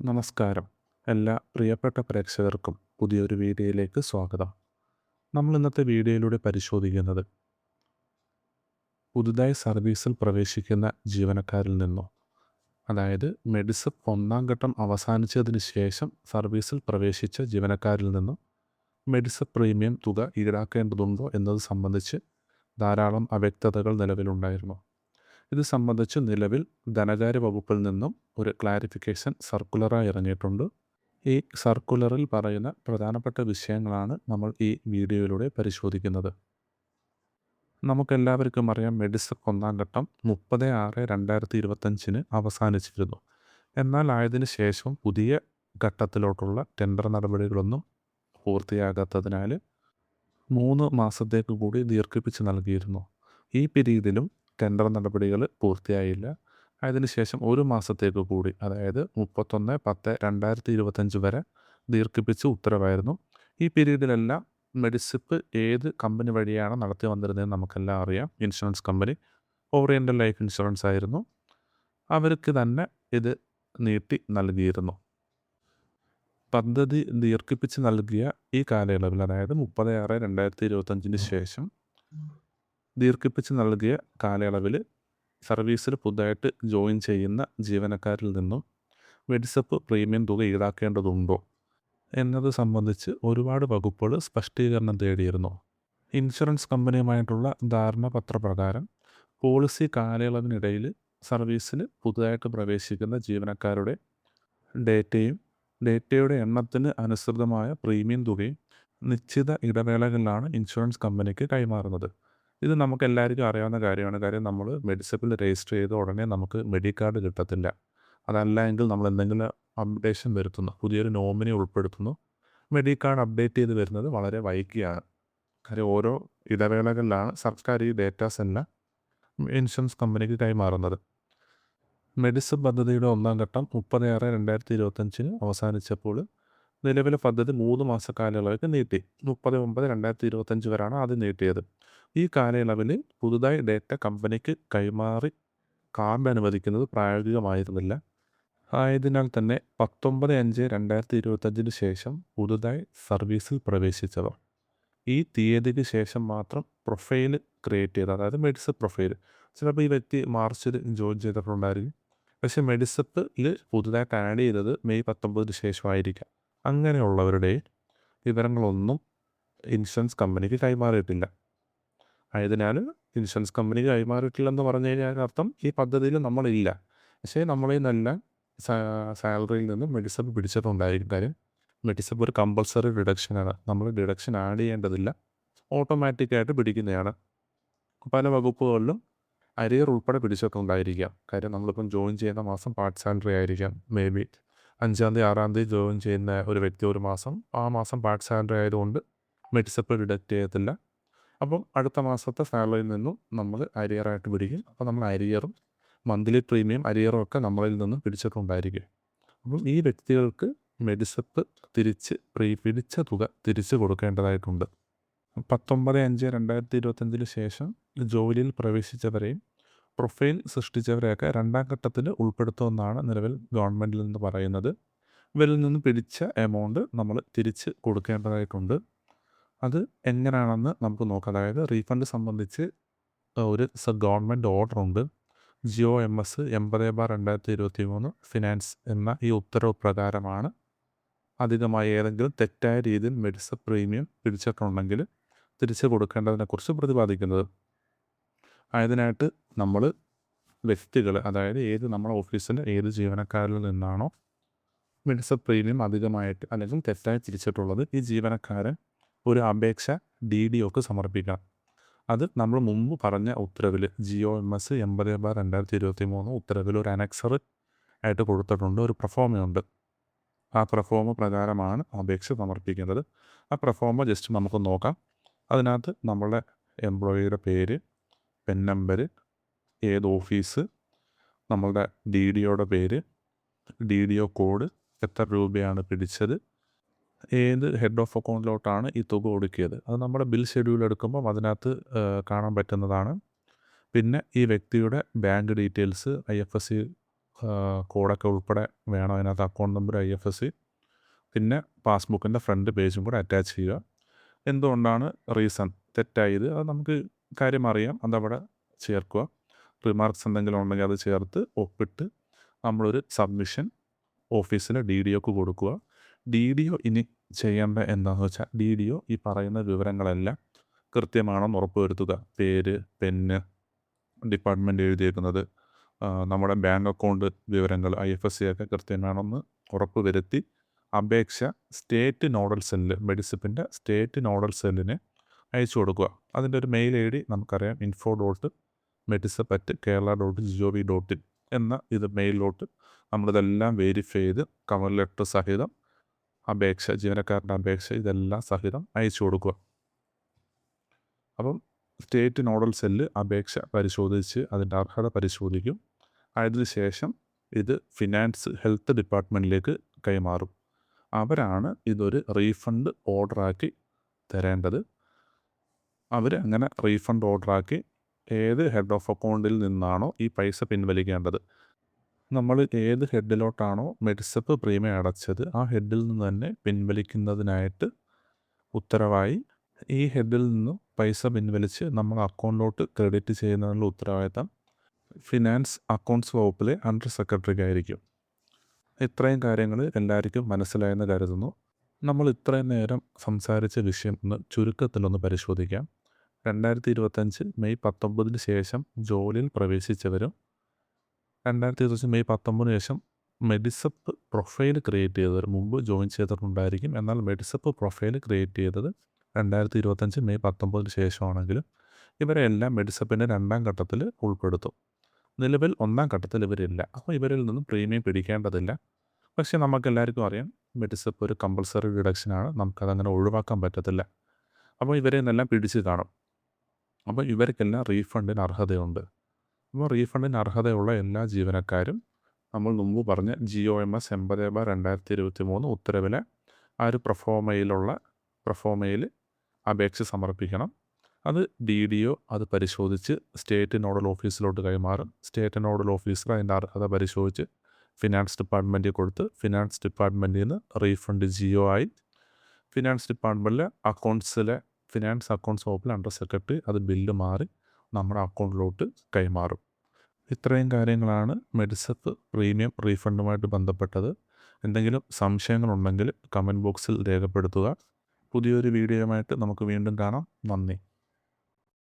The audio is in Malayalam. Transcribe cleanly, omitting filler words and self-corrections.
നമസ്കാരം. എല്ലാ പ്രിയപ്പെട്ട പ്രേക്ഷകർക്കും പുതിയൊരു വീഡിയോയിലേക്ക് സ്വാഗതം. നമ്മൾ ഇന്നത്തെ വീഡിയോയിലൂടെ പരിശോധിക്കുന്നത് പുതുതായി സർവീസിൽ പ്രവേശിക്കുന്ന ജീവനക്കാരിൽ നിന്നോ, അതായത് മെഡിസപ്പ് ഒന്നാം ഘട്ടം അവസാനിച്ചതിന് ശേഷം സർവീസിൽ പ്രവേശിച്ച ജീവനക്കാരിൽ നിന്നും മെഡിസപ്പ് പ്രീമിയം തുക ഈടാക്കേണ്ടതുണ്ടോ എന്നത് സംബന്ധിച്ച് ധാരാളം അവ്യക്തതകൾ നിലവിലുണ്ടായിരുന്നു. ഇത് സംബന്ധിച്ച് നിലവിൽ ധനകാര്യ വകുപ്പിൽ നിന്നും ഒരു ക്ലാരിഫിക്കേഷൻ സർക്കുലറായി ഇറങ്ങിയിട്ടുണ്ട്. ഈ സർക്കുലറിൽ പറയുന്ന പ്രധാനപ്പെട്ട വിഷയങ്ങളാണ് നമ്മൾ ഈ വീഡിയോയിലൂടെ പരിശോധിക്കുന്നത്. നമുക്കെല്ലാവർക്കും അറിയാം, മെഡിസപ്പ് ഒന്നാം ഘട്ടം 30/6/2025 അവസാനിച്ചിരുന്നു. എന്നാൽ ആയതിനു ശേഷം പുതിയ ഘട്ടത്തിലോട്ടുള്ള ടെൻഡർ നടപടികളൊന്നും പൂർത്തിയാകാത്തതിനാൽ 3 മാസത്തേക്ക് കൂടി ദീർഘിപ്പിച്ച് നൽകിയിരുന്നു. ഈ പീരീഡിലും ടെൻഡർ നടപടികൾ പൂർത്തിയായില്ല. അതിനുശേഷം 1 മാസത്തേക്ക് കൂടി, അതായത് 31/10/2025 വരെ ദീർഘിപ്പിച്ച് ഉത്തരവായിരുന്നു. ഈ പീരീഡിലെല്ലാം മെഡിസിപ്പ് ഏത് കമ്പനി വഴിയാണ് നടത്തി വന്നിരുന്നതെന്ന് നമുക്കെല്ലാം അറിയാം. Insurance company oriental life insurance ആയിരുന്നു. അവർക്ക് തന്നെ ഇത് നീട്ടി നൽകിയിരുന്നു. പദ്ധതി ദീർഘിപ്പിച്ച് നൽകിയ ഈ കാലയളവിൽ, അതായത് 30/6/2025 ശേഷം ദീർഘിപ്പിച്ച് നൽകിയ കാലയളവിൽ സർവീസിൽ പുതുതായിട്ട് ജോയിൻ ചെയ്യുന്ന ജീവനക്കാരിൽ നിന്നും മെഡിസപ്പ് പ്രീമിയം തുക ഈടാക്കേണ്ടതുണ്ടോ എന്നത് സംബന്ധിച്ച് ഒരുപാട് വകുപ്പുകൾ സ്പഷ്ടീകരണം തേടിയിരുന്നു. ഇൻഷുറൻസ് കമ്പനിയുമായിട്ടുള്ള ധാരണാപത്രപ്രകാരം പോളിസി കാലയളവിനിടയിൽ സർവീസിൽ പുതുതായിട്ട് പ്രവേശിക്കുന്ന ജീവനക്കാരുടെ ഡേറ്റയുടെ എണ്ണത്തിന് അനുസൃതമായ പ്രീമിയം തുകയും നിശ്ചിത ഇടവേളകളിലാണ് ഇൻഷുറൻസ് കമ്പനിക്ക് കൈമാറുന്നത്. ഇത് നമുക്ക് എല്ലാവർക്കും അറിയാവുന്ന കാര്യമാണ്. കാര്യം നമ്മൾ മെഡിസപ്പിൽ രജിസ്റ്റർ ചെയ്ത ഉടനെ നമുക്ക് മെഡിക്കാർഡ് കിട്ടത്തില്ല. അതല്ല എങ്കിൽ നമ്മൾ എന്തെങ്കിലും അപ്ഡേഷൻ വരുത്തുന്നു, പുതിയൊരു നോമിനി ഉൾപ്പെടുത്തുന്നു, മെഡിക്കാർഡ് അപ്ഡേറ്റ് ചെയ്ത് വരുന്നത് വളരെ വൈകിയാണ്. കാര്യം ഓരോ ഇടവേളകളിലാണ് സർക്കാർ ഈ ഡേറ്റാസ് എല്ലാം ഇൻഷുറൻസ് കമ്പനിക്ക് കൈമാറുന്നത്. മെഡിസപ്പ് പദ്ധതിയുടെ ഒന്നാം ഘട്ടം 30/6/2025 അവസാനിച്ചപ്പോൾ നിലവിലെ പദ്ധതി 3 മാസ കാലയളവിലേക്ക് നീട്ടി. 30/9/2025 വരെയാണ് ആദ്യം നീട്ടിയത്. ഈ കാലയളവിൽ പുതുതായി ഡേറ്റ കമ്പനിക്ക് കൈമാറി കാർഡ് അനുവദിക്കുന്നത് പ്രായോഗികമായിരുന്നില്ല. ആയതിനാൽ തന്നെ 19/5/2025 ശേഷം പുതുതായി സർവീസിൽ പ്രവേശിച്ചവർ ഈ തീയതിക്ക് ശേഷം മാത്രം പ്രൊഫൈൽ ക്രിയേറ്റ് ചെയ്ത്, അതായത് മെഡിസപ്പ് പ്രൊഫൈൽ, ചിലപ്പോൾ ഈ വ്യക്തി മാർച്ചിൽ ജോയിൻ ചെയ്തിട്ടുണ്ടായിരിക്കും, പക്ഷേ മെഡിസപ്പിൽ പുതുതായിട്ട് ആഡ് ചെയ്തത് മെയ് 19 ശേഷമായിരിക്കാം. അങ്ങനെയുള്ളവരുടെ വിവരങ്ങളൊന്നും ഇൻഷുറൻസ് കമ്പനിക്ക് കൈമാറിയിട്ടില്ല. ആയതിനാൽ ഇൻഷുറൻസ് കമ്പനിക്ക് കൈമാറിയിട്ടില്ലെന്ന് പറഞ്ഞു കഴിഞ്ഞാൽ അർത്ഥം ഈ പദ്ധതിയിൽ നമ്മളില്ല. പക്ഷേ നമ്മളിൽ നിന്നെല്ലാം സാലറിയിൽ നിന്ന് മെഡിസപ്പ് പിടിച്ചിട്ടുണ്ടായിരിക്കും. കാര്യം മെഡിസപ്പ് ഒരു കമ്പൾസറി ഡിഡക്ഷനാണ്. നമ്മൾ ഡിഡക്ഷൻ ആഡ് ചെയ്യേണ്ടതില്ല, ഓട്ടോമാറ്റിക്കായിട്ട് പിടിക്കുന്നതാണ്. പല വകുപ്പുകളിലും അരിയർ ഉൾപ്പെടെ പിടിച്ചിട്ടുണ്ടായിരിക്കാം. കാര്യം നമ്മളിപ്പം ജോയിൻ ചെയ്യുന്ന മാസം പാർട്ട് സാലറി ആയിരിക്കാം. മേ ബി 5-ാം തീയതി 6-ാം തീയതി ജോയിൻ ചെയ്യുന്ന ഒരു വ്യക്തി ഒരു മാസം, ആ മാസം പാർട്ട് സാലറി ആയതുകൊണ്ട് മെഡിസപ്പ് ഡിഡക്റ്റ് ചെയ്യത്തില്ല. അപ്പം അടുത്ത മാസത്തെ സാലറിയിൽ നിന്നും നമ്മൾ അരിയറായിട്ട് പിടിക്കും. അപ്പോൾ നമ്മൾ അരിയറും മന്ത്ലി പ്രീമിയം അരിയറും ഒക്കെ നമ്മളിൽ നിന്ന് പിടിച്ചിട്ടുണ്ടായിരിക്കും. അപ്പം ഈ വ്യക്തികൾക്ക് മെഡിസപ്പ് പിടിച്ച തുക തിരിച്ച് കൊടുക്കേണ്ടതായിട്ടുണ്ട്. 19/5/2025 ശേഷം ജോലിയിൽ പ്രവേശിച്ചവരെയും പ്രൊഫൈൽ സൃഷ്ടിച്ചവരെയൊക്കെ രണ്ടാം ഘട്ടത്തിൽ ഉൾപ്പെടുത്തുമെന്നാണ് നിലവിൽ ഗവൺമെൻറ്റിൽ നിന്ന് പറയുന്നത്. ഇവരിൽ നിന്ന് പിടിച്ച എമൗണ്ട് നമ്മൾ തിരിച്ച് കൊടുക്കേണ്ടതായിട്ടുണ്ട്. അത് എങ്ങനെയാണെന്ന് നമുക്ക് നോക്കാം. അതായത് റീഫണ്ട് സംബന്ധിച്ച് ഒരു ഗവൺമെൻറ് ഓർഡറുണ്ട്. GOMS 80/2023 ഫിനാൻസ് എന്ന ഈ ഉത്തരവ് പ്രകാരമാണ് അധികമായി ഏതെങ്കിലും തെറ്റായ രീതിയിൽ മെഡിസപ്പ് പ്രീമിയം പിടിച്ചിട്ടുണ്ടെങ്കിൽ തിരിച്ച് കൊടുക്കേണ്ടതിനെക്കുറിച്ച് പ്രതിപാദിക്കുന്നത്. ആയതിനായിട്ട് നമ്മൾ വ്യക്തികൾ, അതായത് നമ്മുടെ ഓഫീസിൽ ഏത് ജീവനക്കാരിൽ നിന്നാണോ മെഡിസപ്പ് പ്രീമിയം അധികമായിട്ട് അല്ലെങ്കിൽ തെറ്റായി തിരിച്ചിട്ടുള്ളത്, ഈ ജീവനക്കാരൻ ഒരു അപേക്ഷ DDOക്ക് സമർപ്പിക്കണം. അത് നമ്മൾ മുമ്പ് പറഞ്ഞ ഉത്തരവിൽ GOMS 80/2023 ഉത്തരവിൽ ഒരു അനക്സർ ആയിട്ട് കൊടുത്തിട്ടുണ്ട്, ഒരു പ്രൊഫോമയുണ്ട്. ആ പ്രൊഫോമ പ്രകാരമാണ് അപേക്ഷ സമർപ്പിക്കുന്നത്. ആ പ്രൊഫോമ ജസ്റ്റ് നമുക്ക് നോക്കാം. അതിനകത്ത് നമ്മളുടെ എംപ്ലോയിയുടെ പേര്, പെൻ നമ്പർ, ഏത് ഓഫീസ്, നമ്മളുടെ DDOയുടെ പേര്, DDO കോഡ്, എത്ര രൂപയാണ് പിടിച്ചത്, ഏത് ഹെഡ് ഓഫ് അക്കൗണ്ടിലോട്ടാണ് ഈ തുക ഒടുക്കിയത്, അത് നമ്മുടെ ബിൽ ഷെഡ്യൂൾ എടുക്കുമ്പം അതിനകത്ത് കാണാൻ പറ്റുന്നതാണ്. പിന്നെ ഈ വ്യക്തിയുടെ ബാങ്ക് ഡീറ്റെയിൽസ്, IFSC കോഡൊക്കെ ഉൾപ്പെടെ വേണം അതിനകത്ത്. അക്കൗണ്ട് നമ്പർ, IFSC, പിന്നെ പാസ്ബുക്കിൻ്റെ ഫ്രണ്ട് പേജും കൂടെ അറ്റാച്ച് ചെയ്യുക. എന്തുകൊണ്ടാണ് റീസൺ തെറ്റായത് അത് നമുക്ക് കാര്യം അറിയാം, അതവിടെ ചേർക്കുക. റിമാർക്സ് എന്തെങ്കിലും ഉണ്ടെങ്കിൽ അത് ചേർത്ത് ഒപ്പിട്ട് നമ്മളൊരു സബ്മിഷൻ ഓഫീസിൽ DDOക്ക് കൊടുക്കുക. DDO ഇനി ചെയ്യേണ്ട എന്താണെന്ന് വെച്ചാൽ DDO ഈ പറയുന്ന വിവരങ്ങളെല്ലാം കൃത്യമാണെന്ന് ഉറപ്പുവരുത്തുക. പേര്, പെന്ന്, ഡിപ്പാർട്ട്മെൻറ്റ് എഴുതിയേക്കുന്നത്, നമ്മുടെ ബാങ്ക് അക്കൗണ്ട് വിവരങ്ങൾ, IFSC ഒക്കെ കൃത്യമാണെന്ന് ഉറപ്പ് വരുത്തി അപേക്ഷ സ്റ്റേറ്റ് നോഡൽ സെല്ല്, മെഡിസിപ്പിൻ്റെ സ്റ്റേറ്റ് നോഡൽ സെല്ലിന് അയച്ചു കൊടുക്കുക. അതിൻ്റെ ഒരു മെയിൽ ID നമുക്കറിയാം, info.medicip@kerala.gov.in എന്ന ഇത് മെയിലിലോട്ട് നമ്മളിതെല്ലാം വെരിഫൈ ചെയ്ത് കവർ ലെറ്റർ സഹിതം അപേക്ഷ, ജീവനക്കാരൻ്റെ അപേക്ഷ ഇതെല്ലാം സഹിതം അയച്ചു കൊടുക്കുക. അപ്പം സ്റ്റേറ്റ് നോഡൽ സെല്ല് അപേക്ഷ പരിശോധിച്ച് അതിൻ്റെ അർഹത പരിശോധിക്കും. അതിന് ശേഷം ഇത് ഫിനാൻസ് ഹെൽത്ത് ഡിപ്പാർട്ട്മെൻറ്റിലേക്ക് കൈമാറും. അവരാണ് ഇതൊരു റീഫണ്ട് ഓർഡറാക്കി തരേണ്ടത്. അവർ അങ്ങനെ റീഫണ്ട് ഓർഡറാക്കി ഏത് ഹെഡ് ഓഫ് അക്കൗണ്ടിൽ നിന്നാണോ ഈ പൈസ പിൻവലിക്കേണ്ടത്, നമ്മൾ ഏത് ഹെഡിലോട്ടാണോ മെഡിസപ്പ് പ്രീമിയം അടച്ചത് ആ ഹെഡിൽ നിന്ന് തന്നെ പിൻവലിക്കുന്നതിനായിട്ട് ഉത്തരവായി ഈ ഹെഡിൽ നിന്നും പൈസ പിൻവലിച്ച് നമ്മൾ അക്കൗണ്ടിലോട്ട് ക്രെഡിറ്റ് ചെയ്യുന്നതിനുള്ള ഉത്തരവാദിത്തം ഫിനാൻസ് അക്കൗണ്ട്സ് വകുപ്പിലെ അണ്ടർ സെക്രട്ടറിക്കായിരിക്കും. ഇത്രയും കാര്യങ്ങൾ എല്ലാവർക്കും മനസ്സിലായെന്ന് കരുതുന്നു. നമ്മൾ ഇത്രയും നേരം സംസാരിച്ച വിഷയം ഒന്ന് ചുരുക്കത്തിലൊന്ന് പരിശോധിക്കാം. 2025 മെയ് 19 ശേഷം ജോലിയിൽ പ്രവേശിച്ചവരും 2025 മെയ് 19 ശേഷം മെഡിസപ്പ് പ്രൊഫൈൽ ക്രിയേറ്റ് ചെയ്തവർ മുമ്പ് ജോയിൻ ചെയ്തിട്ടുണ്ടായിരിക്കും. എന്നാൽ മെഡിസപ്പ് പ്രൊഫൈൽ ക്രിയേറ്റ് ചെയ്തത് 2025 മെയ് 19 ശേഷമാണെങ്കിലും ഇവരെ എല്ലാം മെഡിസപ്പിൻ്റെ 2ാം ഘട്ടത്തിൽ ഉൾപ്പെടുത്തും. നിലവിൽ 1ാം ഘട്ടത്തിൽ ഇവരില്ല. അപ്പോൾ ഇവരിൽ നിന്നും പ്രീമിയം പിടിക്കേണ്ടതില്ല. പക്ഷേ നമുക്കെല്ലാവർക്കും അറിയാം മെഡിസപ്പ് ഒരു കമ്പൾസറി ഡിഡക്ഷനാണ്, നമുക്കതങ്ങനെ ഒഴിവാക്കാൻ പറ്റത്തില്ല. അപ്പോൾ ഇവരെ നിന്നെല്ലാം പിടിച്ച് കാണും. അപ്പോൾ ഇവർക്കെല്ലാം റീഫണ്ടിന് അർഹതയുണ്ട്. അപ്പോൾ റീഫണ്ടിന് അർഹതയുള്ള എല്ലാ ജീവനക്കാരും നമ്മൾ മുമ്പ് പറഞ്ഞ GOMS 80/2023 ഉത്തരവിലെ ആ ഒരു പ്രൊഫോമയിൽ അപേക്ഷ സമർപ്പിക്കണം. അത് DDO അത് പരിശോധിച്ച് സ്റ്റേറ്റ് നോഡൽ ഓഫീസിലോട്ട് കൈമാറും. സ്റ്റേറ്റ് നോഡൽ ഓഫീസർ അതിൻ്റെ അർഹത പരിശോധിച്ച് ഫിനാൻസ് ഡിപ്പാർട്ട്മെൻറ്റിൽ കൊടുത്ത് ഫിനാൻസ് ഡിപ്പാർട്ട്മെൻറ്റിൽ നിന്ന് റീഫണ്ട് GO ആയി ഫിനാൻസ് ഡിപ്പാർട്ട്മെൻറ്റിലെ ഫിനാൻസ് അക്കൗണ്ട്സ് വകുപ്പിൽ അണ്ടർ സെക്രട്ടറി അത് ബില്ല് മാറി നമ്മുടെ അക്കൗണ്ടിലോട്ട് കൈമാറും. ഇത്രയും കാര്യങ്ങളാണ് മെഡിസപ്പ് പ്രീമിയം റീഫണ്ടുമായിട്ട് ബന്ധപ്പെട്ടത്. എന്തെങ്കിലും സംശയങ്ങളുണ്ടെങ്കിൽ കമൻറ്റ് ബോക്സിൽ രേഖപ്പെടുത്തുക. പുതിയൊരു വീഡിയോയുമായിട്ട് നമുക്ക് വീണ്ടും കാണാം. നന്ദി.